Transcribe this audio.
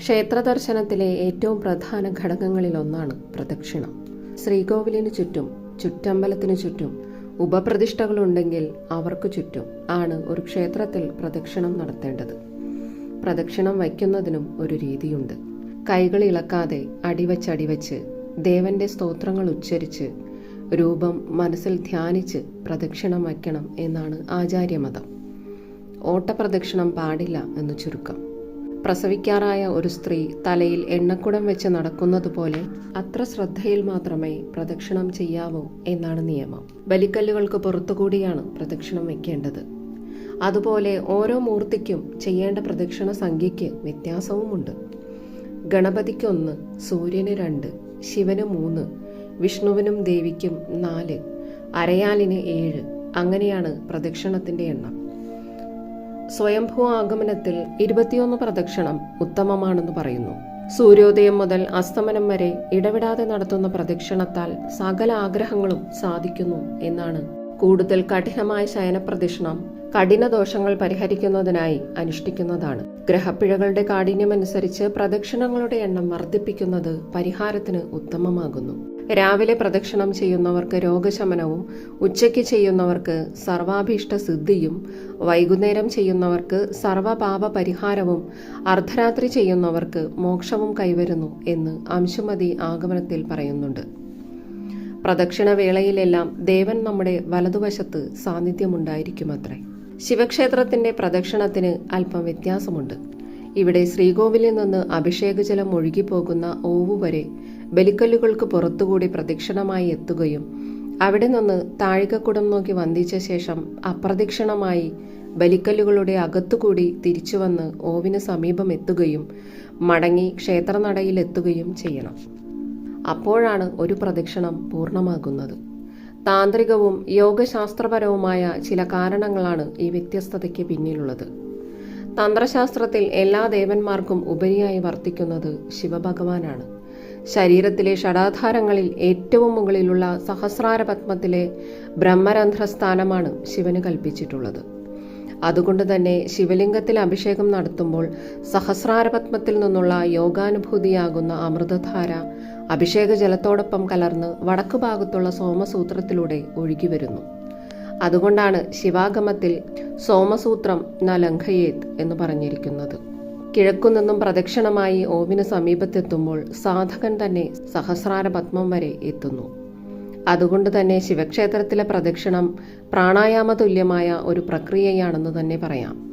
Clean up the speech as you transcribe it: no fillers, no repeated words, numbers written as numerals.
ക്ഷേത്രദർശനത്തിലെ ഏറ്റവും പ്രധാന ഘടകങ്ങളിലൊന്നാണ് പ്രദക്ഷിണം. ശ്രീകോവിലിനു ചുറ്റും, ചുറ്റമ്പലത്തിനു ചുറ്റും ഉപപ്രതിഷ്ഠകളുണ്ടെങ്കിൽ അവർക്ക് ചുറ്റും ആണ് ഒരു ക്ഷേത്രത്തിൽ പ്രദക്ഷിണം നടത്തേണ്ടത്. പ്രദക്ഷിണം വയ്ക്കുന്നതിനും ഒരു രീതിയുണ്ട്. കൈകൾ ഇളക്കാതെ അടിവച്ച് ദേവന്റെ സ്തോത്രങ്ങൾ ഉച്ചരിച്ച് രൂപം മനസ്സിൽ ധ്യാനിച്ച് പ്രദക്ഷിണം വയ്ക്കണം എന്നാണ് ആചാര്യമതം. ഓട്ടപ്രദക്ഷിണം പാടില്ല എന്ന് ചുരുക്കം. പ്രസവിക്കാറായ ഒരു സ്ത്രീ തലയിൽ എണ്ണക്കുടം വെച്ച് നടക്കുന്നത് പോലെ അത്ര ശ്രദ്ധയിൽ മാത്രമേ പ്രദക്ഷിണം ചെയ്യാവൂ എന്നാണ് നിയമം. ബലിക്കല്ലുകൾക്ക് പുറത്തുകൂടിയാണ് പ്രദക്ഷിണം വെക്കേണ്ടത്. അതുപോലെ ഓരോ മൂർത്തിക്കും ചെയ്യേണ്ട പ്രദക്ഷിണ സംഖ്യയ്ക്ക് വ്യത്യാസവുമുണ്ട്. ഗണപതിക്ക് 1, സൂര്യന് 2, ശിവന് 3, വിഷ്ണുവിനും ദേവിക്കും 4, അരയാലിന് 7. അങ്ങനെയാണ് പ്രദക്ഷിണത്തിന്റെ എണ്ണം. സ്വയംഭൂ ആഗമനത്തിൽ 21 പ്രദക്ഷിണം ഉത്തമമാണെന്ന് പറയുന്നു. സൂര്യോദയം മുതൽ അസ്തമനം വരെ ഇടവിടാതെ നടത്തുന്ന പ്രദക്ഷിണത്താൽ സകല ആഗ്രഹങ്ങളും സാധിക്കുന്നു എന്നാണ്. കൂടുതൽ കഠിനമായ ശയനപ്രദക്ഷിണം കഠിന ദോഷങ്ങൾ പരിഹരിക്കുന്നതിനായി അനുഷ്ഠിക്കുന്നതാണ്. ഗ്രഹപ്പിഴകളുടെ കാഠിന്യമനുസരിച്ച് പ്രദക്ഷിണങ്ങളുടെ എണ്ണം വർദ്ധിപ്പിക്കുന്നത് പരിഹാരത്തിന് ഉത്തമമാകുന്നു. രാവിലെ പ്രദക്ഷിണം ചെയ്യുന്നവർക്ക് രോഗശമനവും, ഉച്ചയ്ക്ക് ചെയ്യുന്നവർക്ക് സർവാഭീഷ്ട സിദ്ധിയും, വൈകുന്നേരം ചെയ്യുന്നവർക്ക് സർവപാപ പരിഹാരവും, അർദ്ധരാത്രി ചെയ്യുന്നവർക്ക് മോക്ഷവും കൈവരുന്നു എന്ന് അംശുമതി ആഗമനത്തിൽ പറയുന്നുണ്ട്. പ്രദക്ഷിണ വേളയിലെല്ലാം ദേവൻ നമ്മുടെ വലതുവശത്ത് സാന്നിധ്യമുണ്ടായിരിക്കുമത്രേ. ശിവക്ഷേത്രത്തിന്റെ പ്രദക്ഷിണത്തിന് അല്പം വ്യത്യാസമുണ്ട്. ഇവിടെ ശ്രീകോവിലിൽ നിന്ന് അഭിഷേകജലം ഒഴുകിപ്പോകുന്ന ഓവു വരെ ബലിക്കല്ലുകൾക്ക് പുറത്തുകൂടി പ്രദക്ഷിണമായി എത്തുകയും അവിടെ നിന്ന് താഴികക്കുടം നോക്കി വന്ദിച്ച ശേഷം അപ്രദക്ഷിണമായി ബലിക്കല്ലുകളുടെ അകത്തുകൂടി തിരിച്ചുവന്ന് ഓവിന് സമീപം എത്തുകയും മടങ്ങി ക്ഷേത്രനടയിൽ എത്തുകയും ചെയ്യണം. അപ്പോഴാണ് ഒരു പ്രദക്ഷിണം പൂർണ്ണമാകുന്നത്. താന്ത്രികവും യോഗശാസ്ത്രപരവുമായ ചില കാരണങ്ങളാണ് ഈ വ്യത്യസ്തതയ്ക്ക് പിന്നിലുള്ളത്. തന്ത്രശാസ്ത്രത്തിൽ എല്ലാ ദേവന്മാർക്കും ഉപരിയായി വർത്തിക്കുന്നത് ശിവഭഗവാനാണ്. ശരീരത്തിലെ ഷഡാധാരങ്ങളിൽ ഏറ്റവും മുകളിലുള്ള സഹസ്രാര പത്മത്തിലെ ബ്രഹ്മരന്ധ്രസ്ഥാനമാണ് ശിവന് കൽപ്പിച്ചിട്ടുള്ളത്. അതുകൊണ്ട് തന്നെ ശിവലിംഗത്തിൽ അഭിഷേകം നടത്തുമ്പോൾ സഹസ്രാരപത്മത്തിൽ നിന്നുള്ള യോഗാനുഭൂതിയാകുന്ന അമൃതധാര അഭിഷേക ജലത്തോടൊപ്പം കലർന്ന് വടക്കു ഭാഗത്തുള്ള സോമസൂത്രത്തിലൂടെ ഒഴുകി വരുന്നു. അതുകൊണ്ടാണ് ശിവാഗമത്തിൽ സോമസൂത്രം ന ലംഘയേത് എന്ന് പറഞ്ഞിരിക്കുന്നത്. കിഴക്കുനിന്നും പ്രദക്ഷിണമായി ഓവിന് സമീപത്തെത്തുമ്പോൾ സാധകൻ തന്നെ സഹസ്രാര പത്മം വരെ എത്തുന്നു. അതുകൊണ്ട് തന്നെ ശിവക്ഷേത്രത്തിലെ പ്രദക്ഷിണം പ്രാണായാമ തുല്യമായ ഒരു പ്രക്രിയയാണെന്ന് തന്നെ പറയാം.